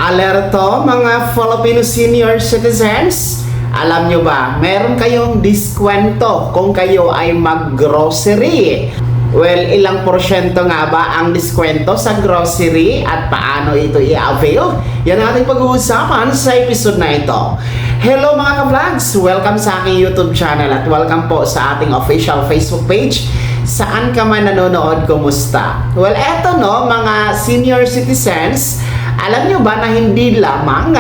Alerto mga Filipino senior citizens, alam nyo ba, meron kayong diskwento kung kayo ay mag-grocery. Well, ilang porsyento nga ba ang diskwento sa grocery at paano ito i-avail? Yan ang ating pag-uusapan sa episode na ito. Hello mga ka-vlogs! Welcome sa aking YouTube channel at welcome po sa ating official Facebook page. Saan ka man nanonood, kumusta? Well, eto no, mga senior citizens, alam nyo ba na hindi lamang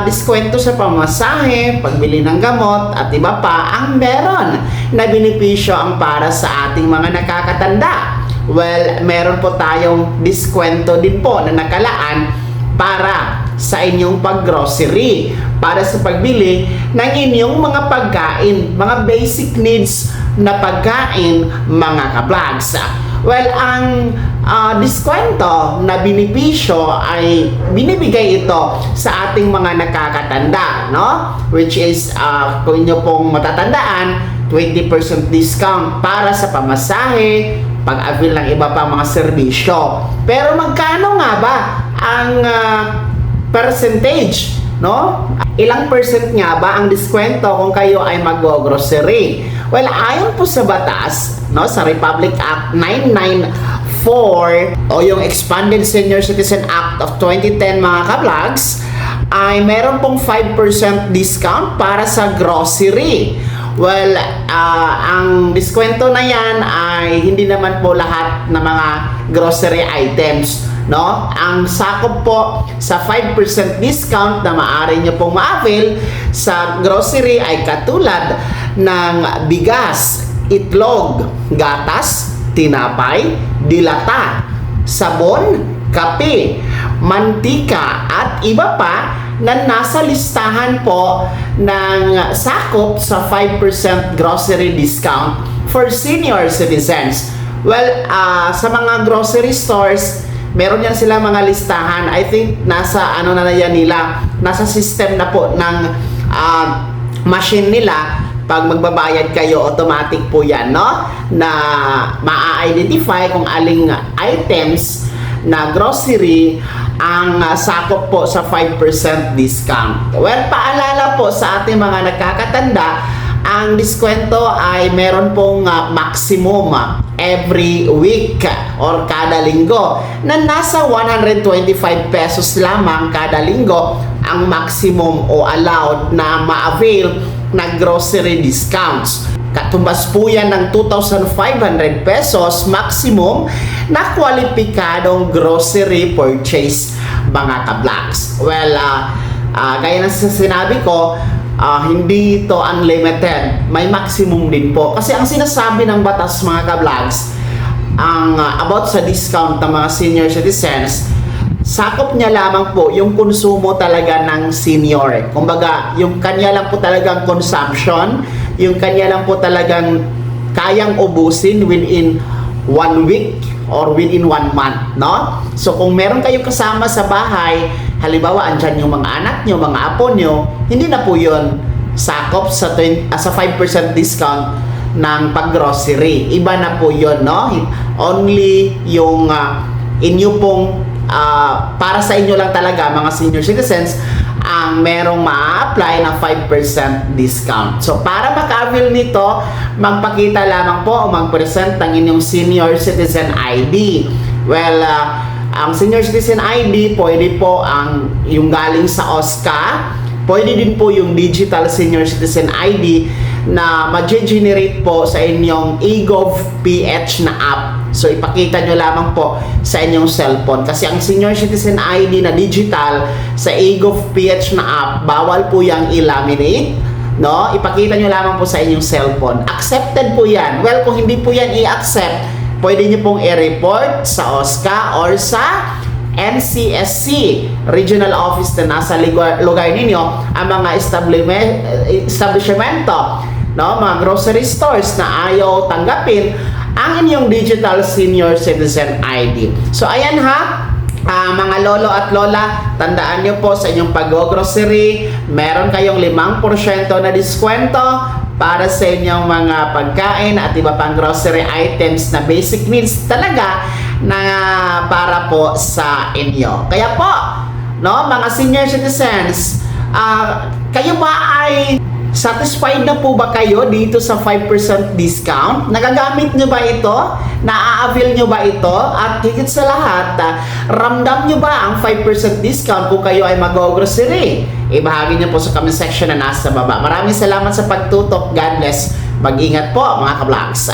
diskwento sa pamasahe, pagbili ng gamot at iba pa ang meron na benepisyo ang para sa ating mga nakakatanda? Well, meron po tayong diskwento din po na nakalaan para sa inyong pag-grocery, para sa pagbili ng inyong mga pagkain, mga basic needs na pagkain, mga ka-vlogs. Well, ang diskwento na benepisyo ay binibigay ito sa ating mga nakakatanda, no? Which is, kung inyo pong matatandaan, 20% discount para sa pamasahe, pag-avail ng iba pang mga serbisyo. Pero magkano nga ba ang percentage, no? Ilang percent nga ba ang diskwento kung kayo ay mag-grocery? Well, ayon po sa batas, no, sa Republic Act 994 o yung Expanded Senior Citizen Act of 2010, mga ka-vlogs, ay meron pong 5% discount para sa grocery. Well, ang diskwento na yan ay hindi naman po lahat ng mga grocery items, no? Ang sakop po sa 5% discount na maaari nyo pong ma-avail sa grocery ay katulad ng bigas, itlog, gatas, tinapay, dilata, sabon, kape, mantika at iba pa na nasa listahan po ng sakop sa 5% grocery discount for senior citizens. Well, sa mga grocery stores, meron yan sila mga listahan. I think nasa ano na yan nila, nasa system na po ng machine nila. Pag magbabayad kayo, automatic po yan, no? Na ma-identify kung aling items na grocery ang sakop po sa 5% discount. Well, paalala po sa ating mga nakakatanda, ang diskwento ay meron pong maximum every week or kada linggo na nasa 125 pesos lamang kada linggo ang maximum o allowed na ma-avail na grocery discounts. Katumbas po yan ng 2,500 pesos maximum na kwalipikadong grocery purchase, mga ka-vlogs. Well, gaya ng sinabi ko, hindi ito unlimited. May maximum din po. Kasi ang sinasabi ng batas, mga ka-vlogs, about sa discount ng mga senior citizens, sakop niya lamang po yung konsumo talaga ng senior. Kumbaga, yung kanya lang po talagang consumption, yung kanya lang po talagang kayang ubusin within 1 week or within 1 month, no? So, kung meron kayong kasama sa bahay, halimbawa, andyan yung mga anak nyo, mga apo nyo, hindi na po yun sakop sa 5% discount ng pag-grocery. Iba na po yun, no? Only yung inyo pong para sa inyo lang talaga, mga senior citizens, ang merong ma-apply na 5% discount. So, para maka-avail nito, magpakita lamang po o mag-present ng inyong senior citizen ID. Well, ang senior citizen ID, pwede po yung galing sa OSCA, pwede din po yung digital senior citizen ID na ma-generate po sa inyong eGov.ph na app. So, ipakita nyo lamang po sa inyong cellphone. Kasi ang senior citizen ID na digital sa eGov.ph na app, bawal po yung i-laminate, no? Ipakita nyo lamang po sa inyong cellphone. Accepted po yan. Well, kung hindi po yan i-accept, pwede nyo pong i-report sa OSCA or sa NCSC regional office na nasa lugar ninyo, ang mga establishmento, no, mga grocery stores na ayaw tanggapin ang inyong digital senior citizen ID. So, ayan ha, mga lolo at lola, tandaan nyo po sa inyong pag-grocery, meron kayong 5% na diskwento para sa inyong mga pagkain at iba pang grocery items na basic needs talaga na para po sa inyo. Kaya po, no, mga senior citizens, kayo ba ay satisfied na po ba kayo dito sa 5% discount? Nagagamit nyo ba ito? Na-avail nyo ba ito? At higit sa lahat, ramdam nyo ba ang 5% discount kung kayo ay mag-grocery? Ibahagi nyo po sa comment section na nasa baba. Maraming salamat sa pagtutok. God bless. Mag-ingat po mga ka-vlogs.